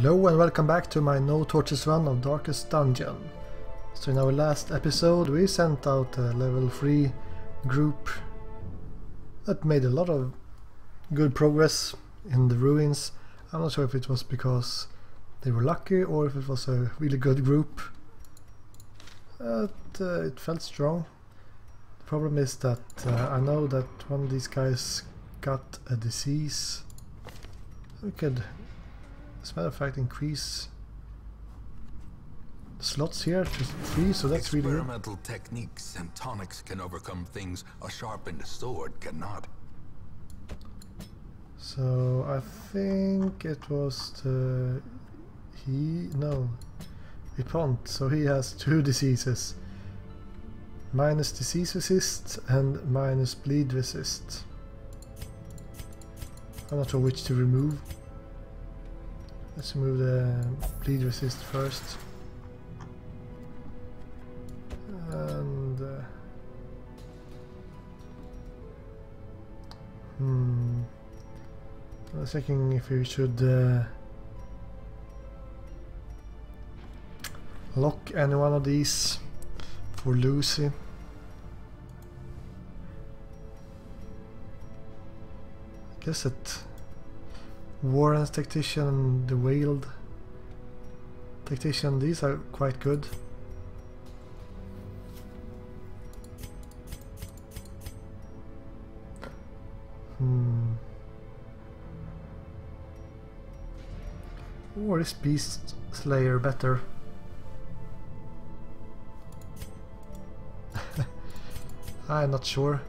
Hello and welcome back to my No Torches run of Darkest Dungeon. So in our last episode we sent out a level 3 group that made a lot of good progress in the ruins. I'm not sure if it was because they were lucky or if it was a really good group. But it felt strong. The problem is that I know that one of these guys got a disease. We could, as a matter of fact, increase slots here to 3, so that's really good. Experimental techniques and tonics can overcome things a sharpened sword cannot. So I think it was the Ipont, so he has 2 diseases. Minus disease resist and minus bleed resist. I'm not sure which to remove. Let's remove the bleed resist first. And I was thinking if we should lock any one of these for Lucy. I guess it Warren's Tactician and the Wailed Tactician, these are quite good. Or is Beast Slayer better? I'm not sure.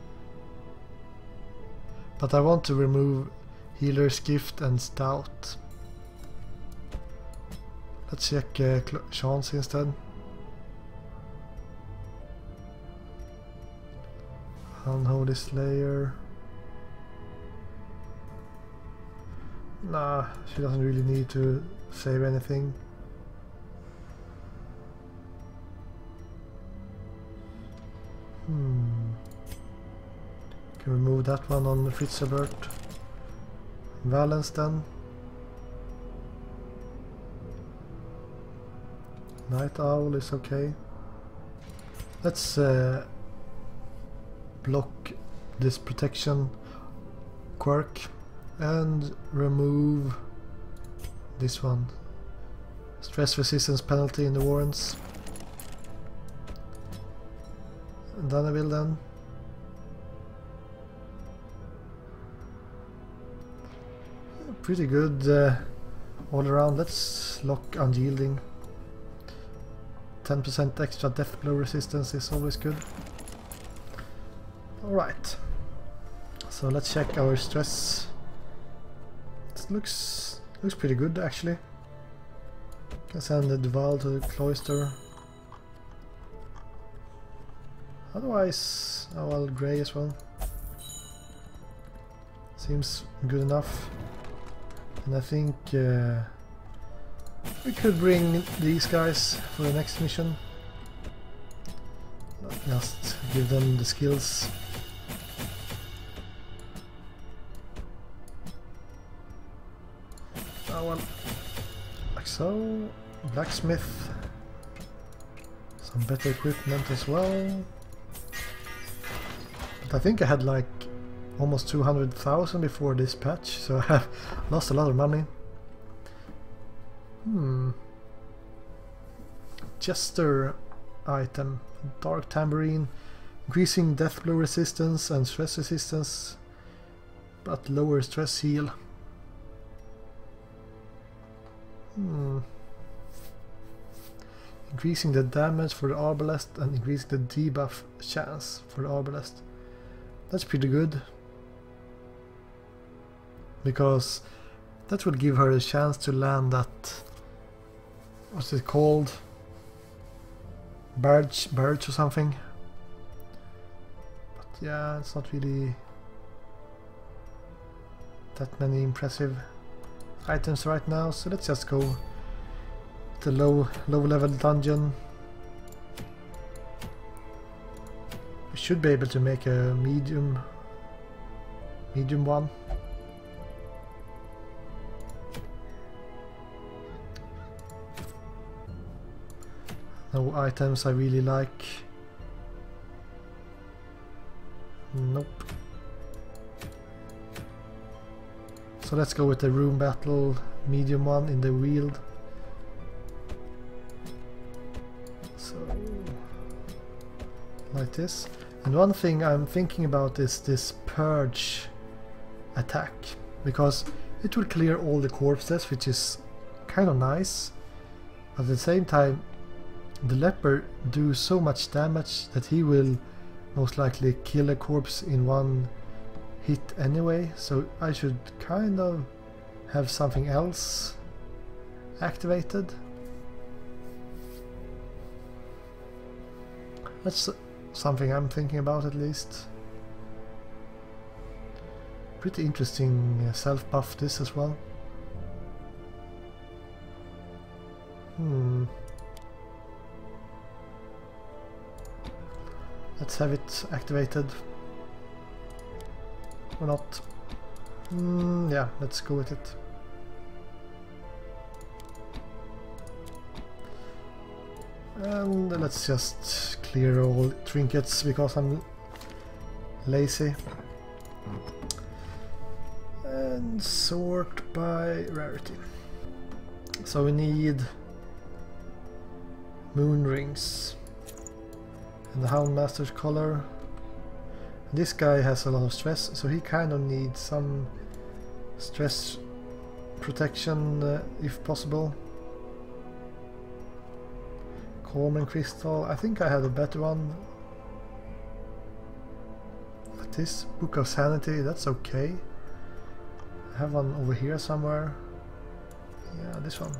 But I want to remove Healer's Gift and Stout. Let's check chance instead. Unholy Slayer. Nah, she doesn't really need to save anything. Can remove that one on the Fritz Alert. Valence then. Night Owl is okay. Let's block this protection quirk and remove this one. Stress resistance penalty in the warrants. And then I will then. Pretty good all around. Let's lock Unyielding. 10% extra death blow resistance is always good. Alright. So let's check our stress. It looks pretty good actually. Can send the Duval to the Cloister. Otherwise, oh well, Grey as well. Seems good enough. And I think we could bring these guys for the next mission. Just give them the skills. Oh well, like so. Blacksmith. Some better equipment as well. But I think I had like almost 200,000 before this patch, so I have lost a lot of money. Jester item. Dark Tambourine. Increasing death blow resistance and stress resistance, but lower stress heal. Increasing the damage for the Arbalest and increasing the debuff chance for the Arbalest. That's pretty good. Because that will give her a chance to land that, what's it called? Barge or something. But yeah, it's not really that many impressive items right now, so let's just go the low level dungeon. We should be able to make a medium one. No items I really like. Nope. So let's go with the room battle medium one in the wield. So like this. And one thing I'm thinking about is this purge attack, because it will clear all the corpses, which is kind of nice. But at the same time, the leper do so much damage that he will most likely kill a corpse in one hit anyway, so I should kind of have something else activated. That's something I'm thinking about at least. Pretty interesting self-buff this as well. Let's have it activated. Or not. Yeah, let's go with it. And let's just clear all trinkets because I'm lazy. And sort by rarity. So we need moon rings. And the Houndmaster's color. This guy has a lot of stress, so he kind of needs some stress protection if possible. Common crystal, I think I had a better one. But this Book of Sanity, that's okay. I have one over here somewhere. Yeah, this one.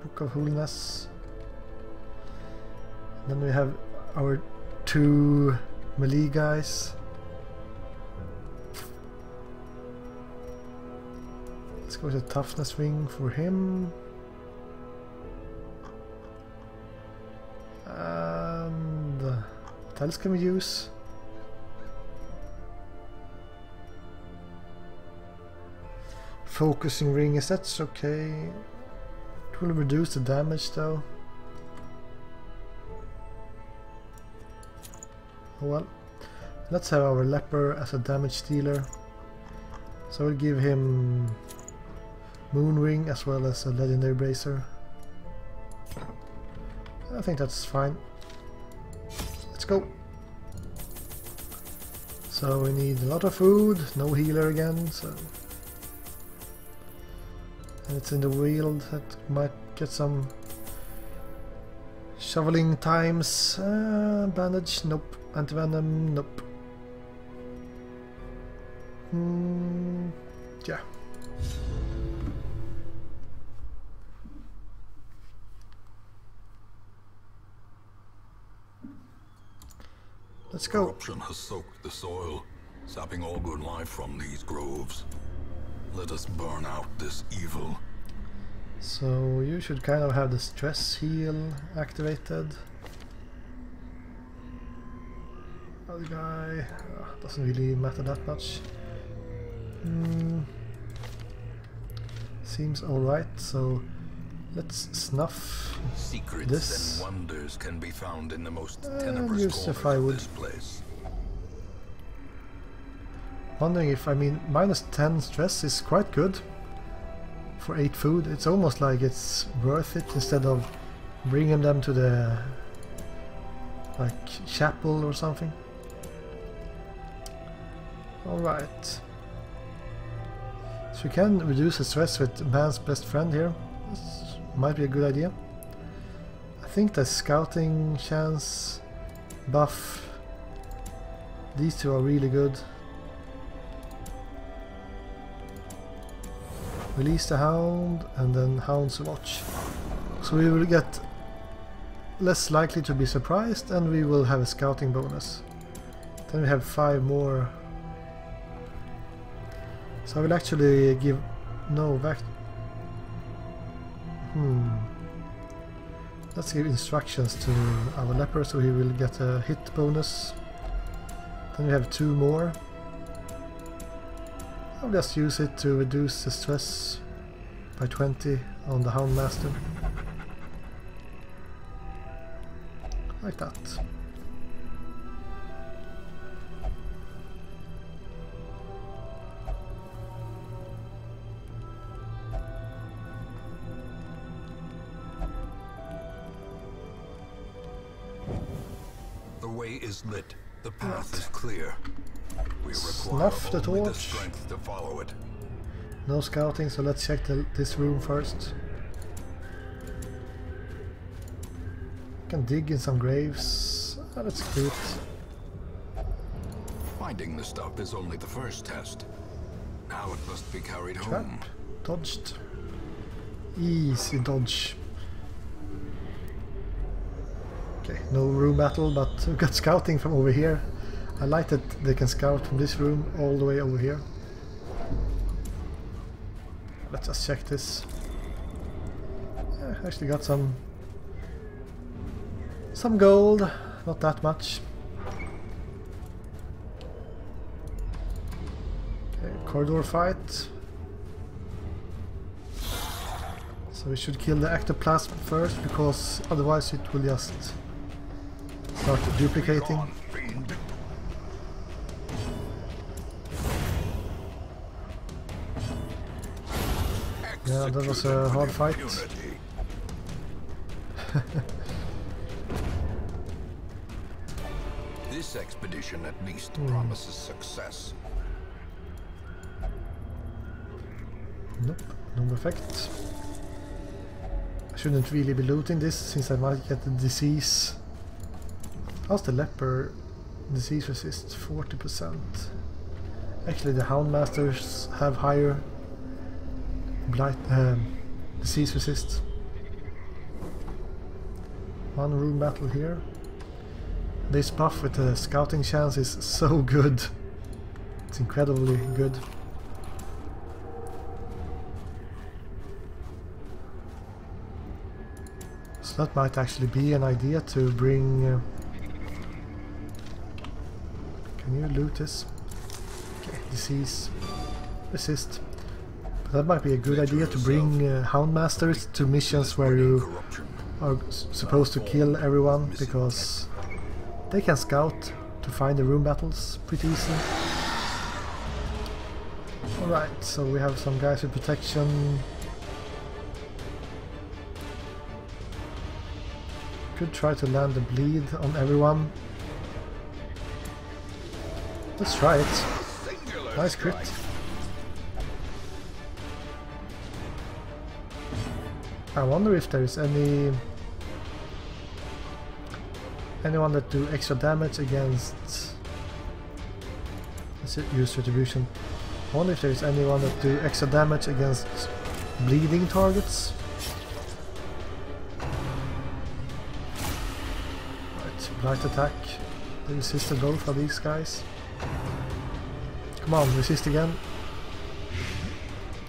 Book of Holiness. Then we have our two melee guys. Let's go with a toughness ring for him. And what else can we use? Focusing ring, is that okay? It will reduce the damage though. Oh well. Let's have our leper as a damage dealer. So we'll give him moon ring as well as a legendary bracer. I think that's fine. Let's go. So we need a lot of food, no healer again, so and it's in the wield that might get some shoveling times. Bandage, nope. Anti-venom, nope. Yeah. Let's go. Corruption has soaked the soil, sapping all good life from these groves. Let us burn out this evil. So you should kind of have the stress heal activated. Other guy doesn't really matter that much. Seems alright, so let's snuff Secrets this. and wonders can be found in the most Use tenebrous the corners of firewood. this place. Wondering if, I mean, minus 10 stress is quite good for 8 food. It's almost like it's worth it instead of bringing them to the like chapel or something. Alright. So we can reduce the stress with man's best friend here. This might be a good idea. I think the scouting chance buff, these two are really good. Release the hound and then hound's watch. So we will get less likely to be surprised and we will have a scouting bonus. Then we have 5 more. So I will actually give let's give instructions to our leper so he will get a hit bonus. Then we have 2 more. I'll just use it to reduce the stress by 20 on the Houndmaster. Like that. The way is lit. The path is clear. We require Snuff the only the torch. strength to follow it. No scouting, so let's check this room first. Can dig in some graves. Oh, that's cute. Finding the stuff is only the first test. Now it must be carried Trap. home. Dodged. Easy dodge. Okay, no room battle, but we got scouting from over here. I like that they can scout from this room all the way over here. Let's just check this. Yeah, actually got some gold, not that much. Okay, corridor fight. So we should kill the ectoplasm first, because otherwise it will just start duplicating. Gone, fiend. Yeah, that was a hard fight. Impunity. This expedition at least promises success. Nope, no effect. I shouldn't really be looting this, since I might get the disease. How's the leper disease resist? 40%. Actually, the Houndmasters have higher blight, disease resist. One room battle here. This buff with the scouting chance is so good. It's incredibly good. So that might actually be an idea to bring... can you loot this? Okay, disease resist. But that might be a good idea to bring Houndmasters to missions where you are supposed to kill everyone, because they can scout to find the room battles pretty easily. Alright, so we have some guys with protection. Could try to land a bleed on everyone. Let's try it. Nice crit. I wonder if there is anyone that do extra damage against... Let's use retribution. I wonder if there is anyone that do extra damage against bleeding targets. Right, blight attack. They resisted both of these guys. Come on, resist again.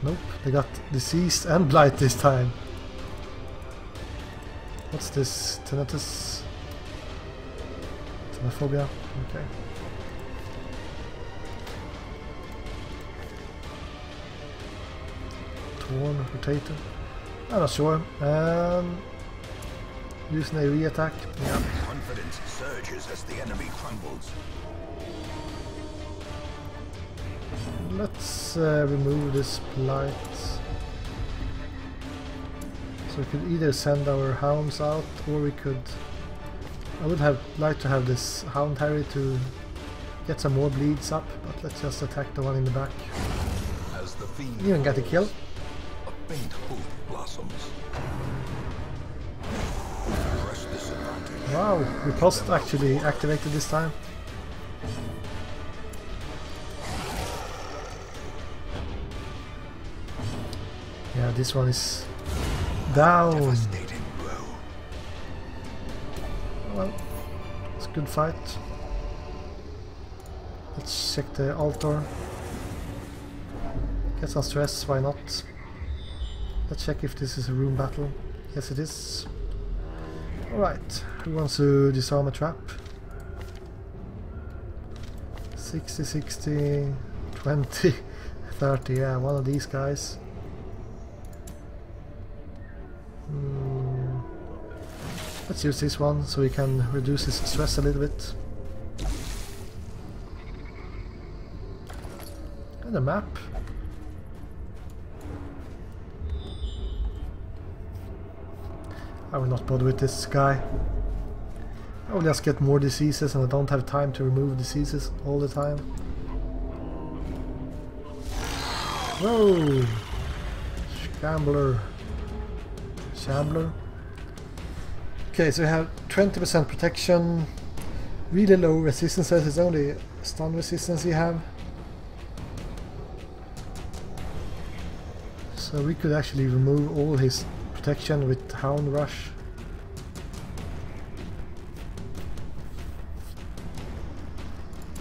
Nope, they got diseased and blight this time. What's this? Tinnitus? Xenophobia? Okay. Torn, rotated? I'm not sure. Using a re-attack? Yeah. Confidence surges as the enemy crumbles. Let's remove this blight. So we could either send our hounds out, or we could... I would like to have this Hound Harry to get some more bleeds up, but let's just attack the one in the back. As the fiend Even get a kill. a faint hope blossoms. Press this advantage. Wow, Riposte actually activated this time. Yeah, this one is down. Devastating blow. Well, it's a good fight. Let's check the altar. Get some stress, why not? Let's check if this is a room battle. Yes, it is. Alright, who wants to disarm a trap? 60, 60, 20, 30, yeah, one of these guys. Let's use this one so we can reduce his stress a little bit. And a map. I will not bother with this guy. I will just get more diseases and I don't have time to remove diseases all the time. Whoa! Shambler. Okay, so we have 20% protection, really low resistances, it's only stun resistance you have. So we could actually remove all his protection with Hound Rush.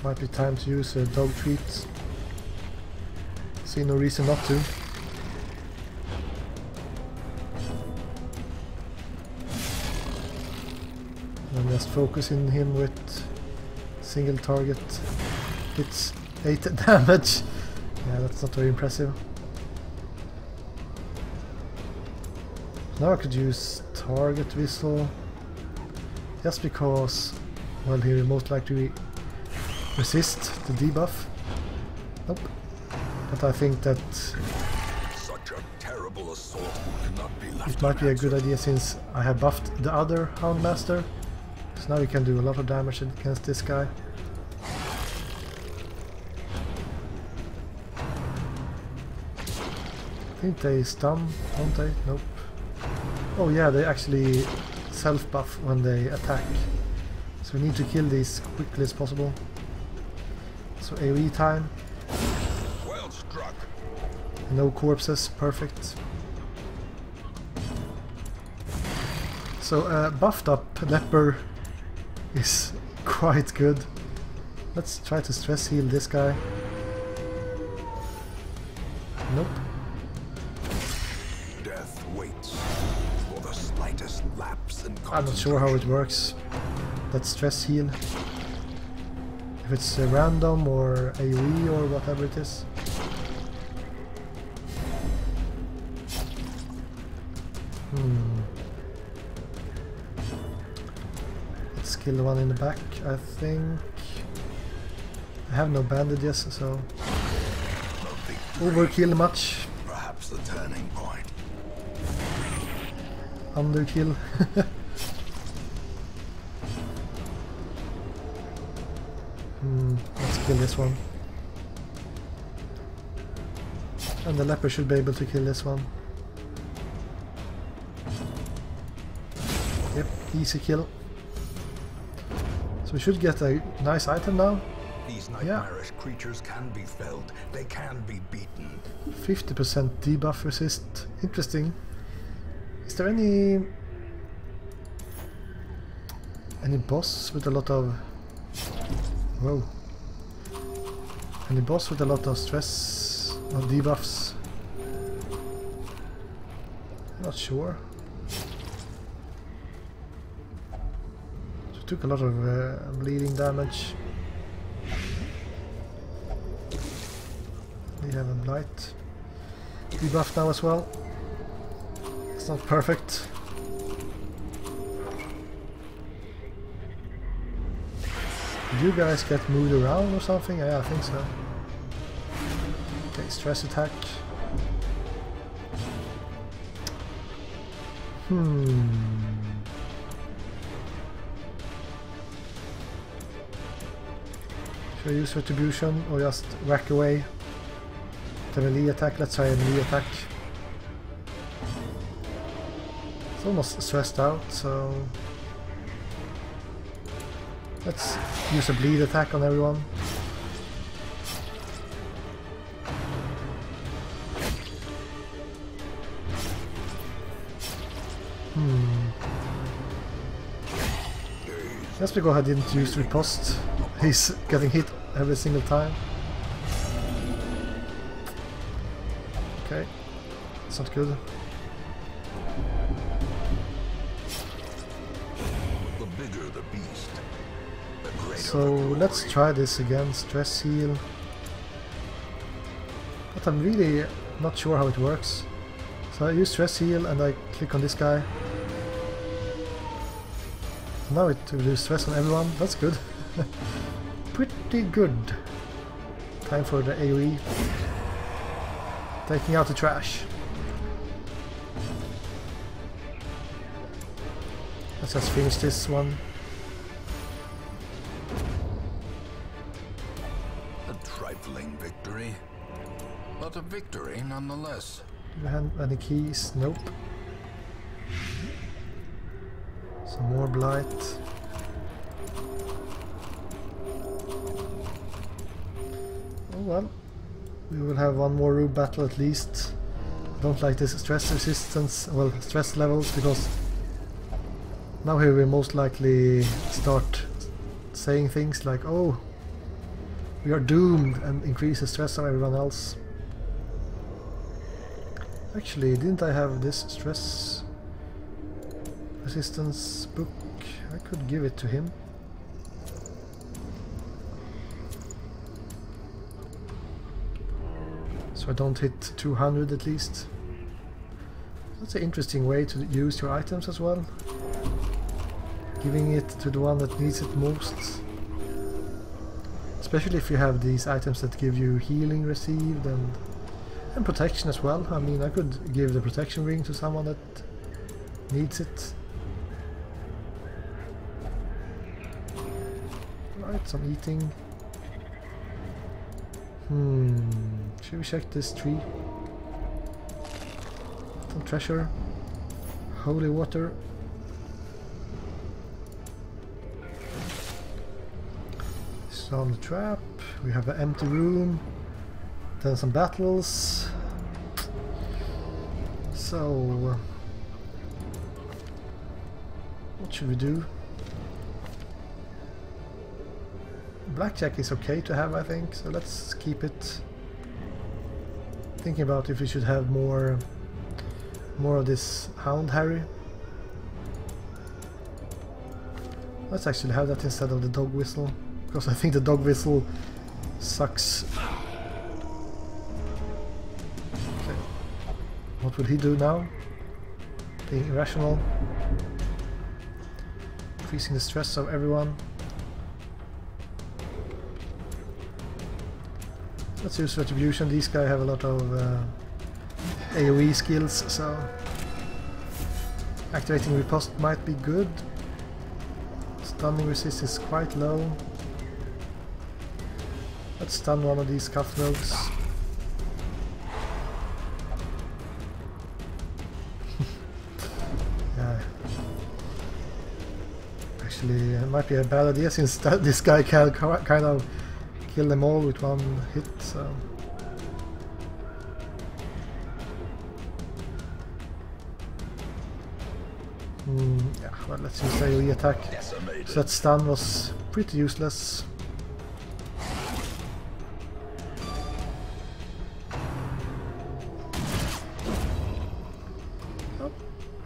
Might be time to use a dog treat. See no reason not to. I'm just focusing him with single target. Hits 8 damage. Yeah, that's not very impressive. Now I could use target whistle. Just because, well, he will most likely resist the debuff. Nope. But I think that Such a terrible assault cannot be left it might be a good unanswered. idea since I have buffed the other Houndmaster. So now we can do a lot of damage against this guy. I think they stun, don't they? Nope. Oh yeah, they actually self-buff when they attack. So we need to kill these quickly as possible. So AoE time. Well struck. No corpses, perfect. So buffed up leper is quite good. Let's try to stress heal this guy. Nope. Death waits for the slightest lapse in I'm not sure how it works. That stress heal. If it's random or AoE or whatever it is. Let's kill the one in the back, I think. I have no bandages, so overkill much. Perhaps the turning point. Underkill. Let's kill this one. And the leper should be able to kill this one. Yep, easy kill. So we should get a nice item now. These nightmarish creatures can be felled. They can be beaten. 50% debuff resist. Interesting. Is there any boss with a lot of... Whoa. Any boss with a lot of stress or debuffs? Not sure. So took a lot of bleeding damage. We have a blight debuff now as well. It's not perfect. Did you guys get moved around or something? Yeah, I think so. Okay, stress attack. Should I use retribution or just whack away? The melee attack, let's try a melee attack. It's almost stressed out, so let's use a bleed attack on everyone. Just because I didn't use riposte, he's getting hit every single time. Okay, that's not good. The bigger the beast, the greater So the glory. let's try this again, stress heal. But I'm really not sure how it works. So I use stress heal and I click on this guy. Now it reduces stress on everyone, that's good. Pretty good. Time for the AoE. Taking out the trash. Let's just finish this one. A trifling victory, but a victory nonetheless. Do you have any keys? Nope. Some more blight. Oh well. We will have one more room battle at least. Don't like this stress resistance, well, stress levels, because now he will most likely start saying things like, oh, we are doomed, and increase the stress of everyone else. Actually, didn't I have this stress resistance book? I could give it to him. So I don't hit 200 at least. That's an interesting way to use your items as well. Giving it to the one that needs it most. Especially if you have these items that give you healing received and protection as well. I mean, I could give the protection ring to someone that needs it. Right, some eating. Should we check this tree? Some treasure. Holy water. On the trap, we have an empty room, then some battles. So what should we do? Blackjack is okay to have, I think, so let's keep it. Thinking about if we should have more of this Hound Harry. Let's actually have that instead of the dog whistle. Because I think the dog whistle sucks. Okay. What will he do now? Being irrational. Increasing the stress of everyone. Let's use retribution. These guys have a lot of AoE skills, so activating riposte might be good. Stunning resist is quite low. Let's stun one of these cutthroats. Yeah. Actually, it might be a bad idea since this guy can kind of kill them all with one hit. So. Yeah, well, let's use AoE attack. So that stun was pretty useless.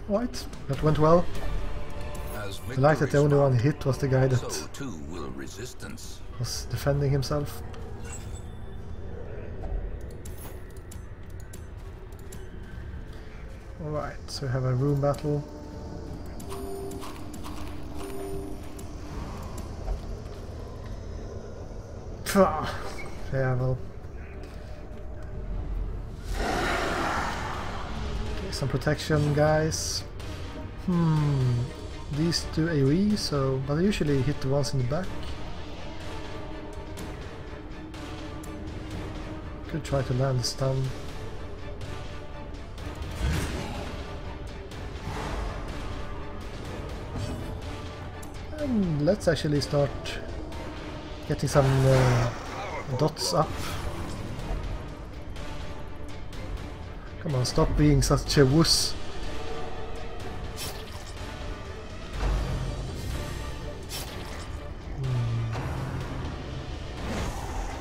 Right, that went well. I like that the only one hit was the guy that was defending himself. Alright, so we have a room battle. Yeah, well. Some protection, guys. These do AoE, so but I usually hit the ones in the back. Could try to land the stun. And let's actually start getting some dots up. Come on, stop being such a wuss.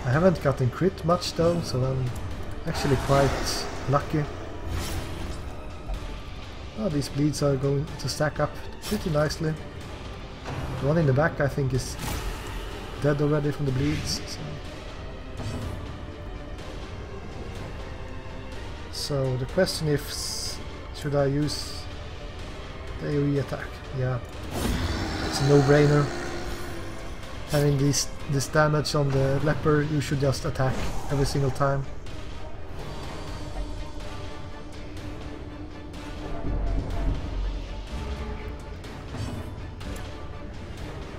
I haven't gotten crit much though, so I'm actually quite lucky. Oh, these bleeds are going to stack up pretty nicely. The one in the back I think is dead already from the bleeds. So the question is, should I use the AoE attack? Yeah. It's a no-brainer. Having this damage on the leper, you should just attack every single time.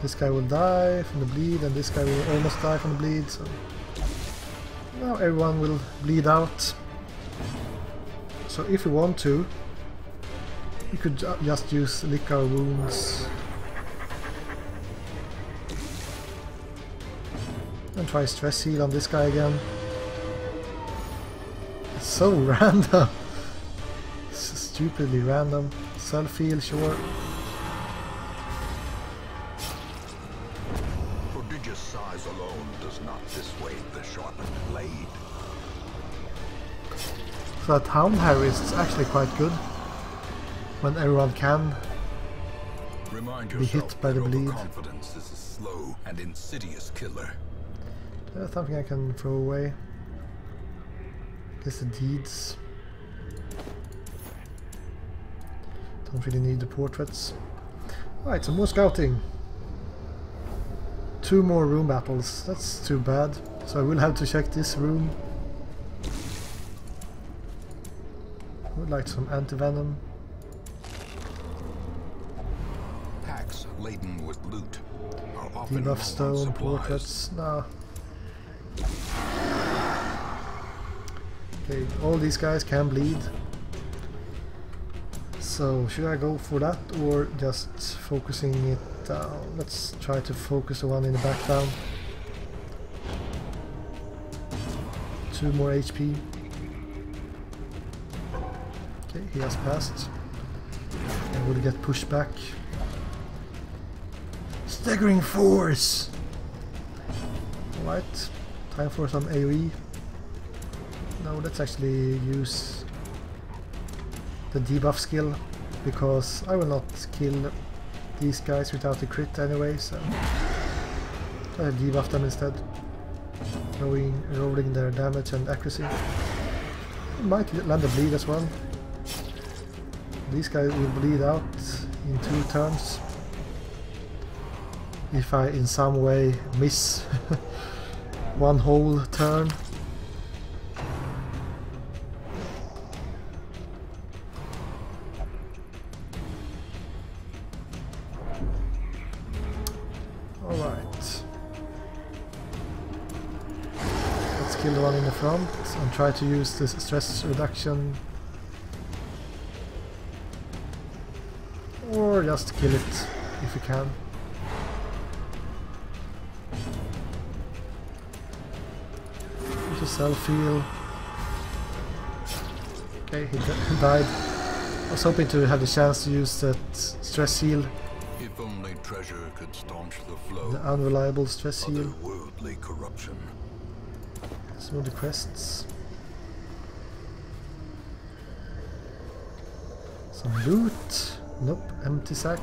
This guy will die from the bleed, and this guy will almost die from the bleed, so now everyone will bleed out. So if you want to, you could just use liquor wounds and try stress heal on this guy again. It's so random. It's stupidly random. Self heal, sure. Prodigious size alone does not dissuade the sharpened blade. So that Houndmaster is actually quite good when everyone can be hit by the bleed. Overconfidence is a slow and insidious killer. That's something I can throw away. Guess the deeds. Don't really need the portraits. Alright, some more scouting. 2 more room battles. That's too bad. So I will have to check this room. I would like some anti-venom. Packs laden with loot are often Debuff low on stone, supplies. portraits. Nah. Okay, all these guys can bleed. So should I go for that or just focusing it down? Let's try to focus the one in the back down. 2 more HP. Okay, he has passed. And will get pushed back. Staggering force! Alright, time for some AoE. No, let's actually use the debuff skill, because I will not kill these guys without a crit anyway, so I'll debuff them instead. Rolling their damage and accuracy. Might land a bleed as well. These guys will bleed out in 2 turns. If I in some way miss one whole turn. Alright. Let's kill the one in the front and try to use this stress reduction. Or just kill it if you can. Self-heal. Okay, he died. I was hoping to have the chance to use that stress heal. If only treasure could staunch the flow. The unreliable stress heal. Otherworldly corruption. Some of the quests. Some loot. Nope, empty sack.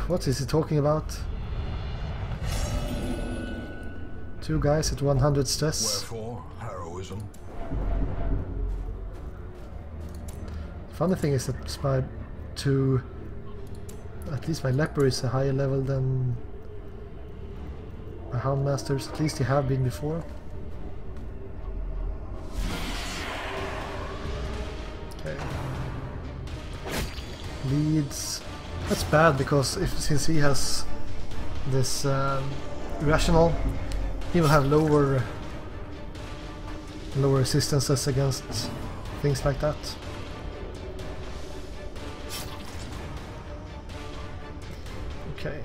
What is he talking about? 2 guys at 100 stress. Wherefore heroism? Funny thing is that at least my leper is a higher level than my Houndmasters. At least they have been before. Okay. Leads. That's bad because since he has this irrational, he will have lower resistances against things like that. Okay.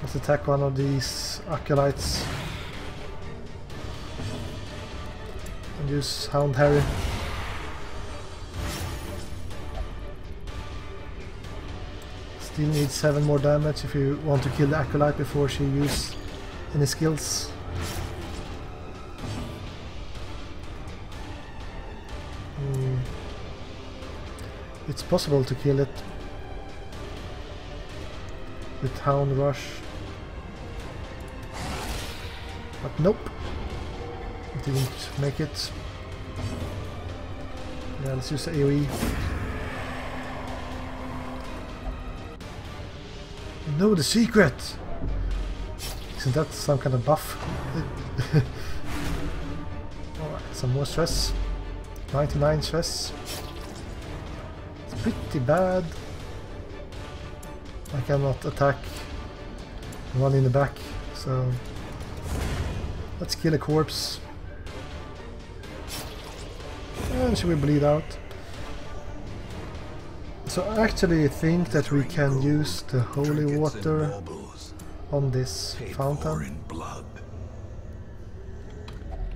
Let's attack one of these acolytes and use Hound Harry. Still needs 7 more damage if you want to kill the acolyte before she uses any skills. It's possible to kill it with Hound Rush, but nope, it didn't make it. Yeah, let's use the AoE. Know the secret! Isn't that some kind of buff? Alright, some more stress. 99 stress. It's pretty bad. I cannot attack one in the back, so let's kill a corpse. And she will bleed out. So I actually think that we can use the holy water on this fountain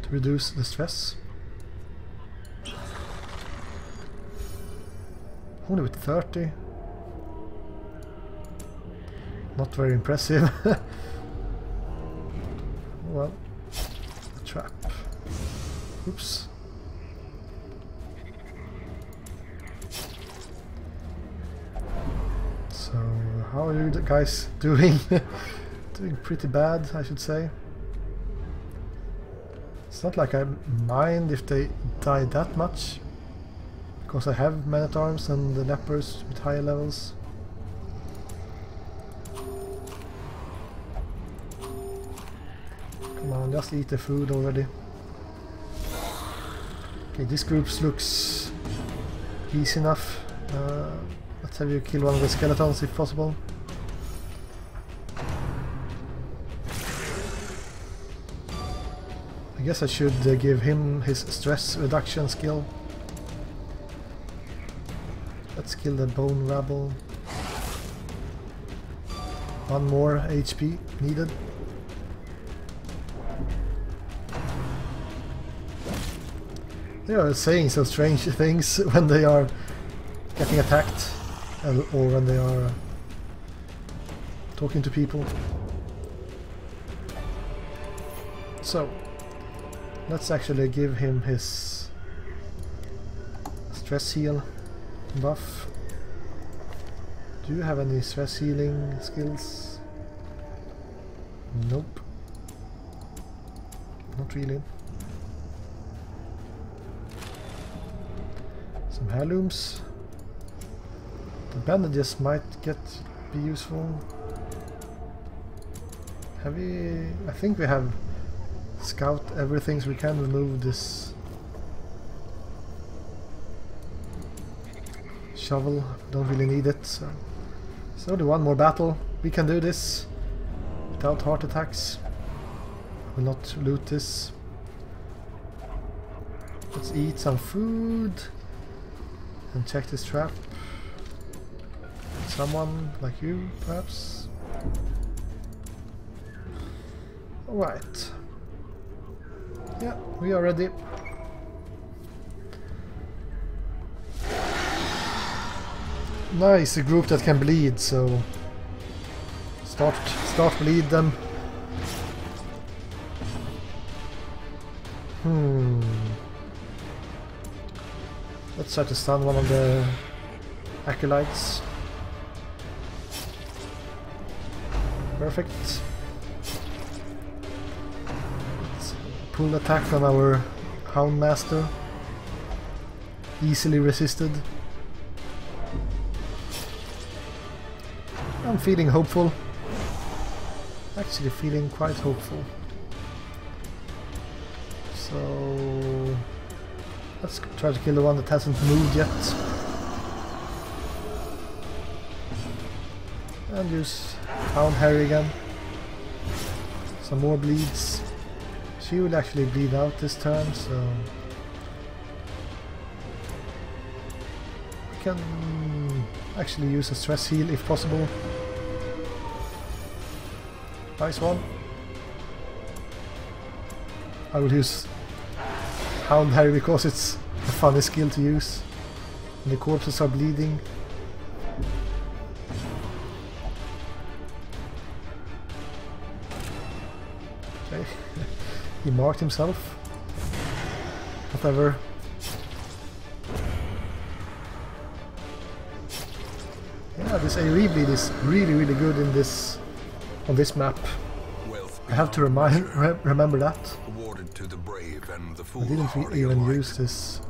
to reduce the stress. Only with 30. Not very impressive. Well, a trap. Oops. So, how are you guys doing? Doing pretty bad, I should say. It's not like I mind if they die that much, because I have men-at-arms and the lepers with higher levels. Come on, just eat the food already. Okay, this group looks easy enough. Let's have you kill one of the skeletons if possible. I guess I should give him his stress reduction skill. Let's kill the bone rabble. One more HP needed. They are saying some strange things when they are getting attacked or when they are talking to people. So let's actually give him his stress heal buff. Do you have any stress healing skills? Nope. Not really. Some heirlooms. The bandages might be useful. Have we... I think we have scout everything, so we can remove this shovel. Don't really need it. So it's only one more battle. We can do this without heart attacks. Will not loot this. Let's eat some food and check this trap. Someone like you, perhaps? Alright. Yeah, we are ready. Nice, a group that can bleed, so start bleed them. Let's try to stun one of the acolytes. Perfect. Let's pull attack on our Houndmaster. Easily resisted. I'm feeling hopeful. Actually feeling quite hopeful. So let's try to kill the one that hasn't moved yet. And use Hound Harry again. Some more bleeds. She will actually bleed out this turn, so we can actually use a stress heal if possible. Nice one. I will use Hound Harry because it's a funny skill to use. And the corpses are bleeding. Okay. He marked himself. Whatever. Yeah, this AoE bleed is really good in this on this map. Wealth I have to remember that. Awarded to the brave and the I didn't foolhardy even alike. use this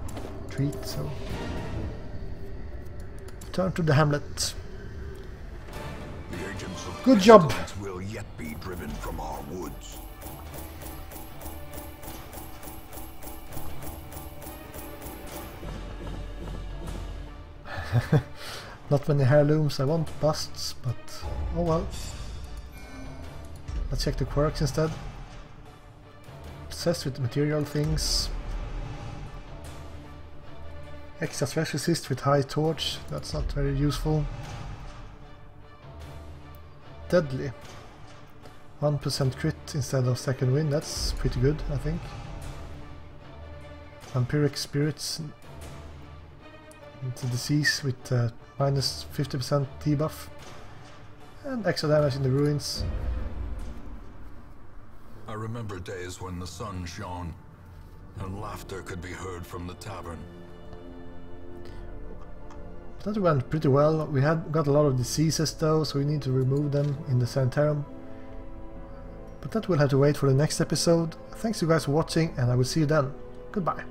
treat, so... Turn to the hamlet. The agents of Good job! pestilence will yet be driven from our woods. Not many heirlooms, I want busts, but oh well. Let's check the quirks instead. Obsessed with material things. Extra stress resist with high torch, that's not very useful. Deadly. 1% crit instead of second wind, that's pretty good, I think. Vampiric spirits. It's a disease with minus 50% debuff. And extra damage in the ruins. I remember days when the sun shone and laughter could be heard from the tavern. That went pretty well. We got a lot of diseases though, so we need to remove them in the sanitarium. But that will have to wait for the next episode. Thanks you guys for watching, and I will see you then. Goodbye.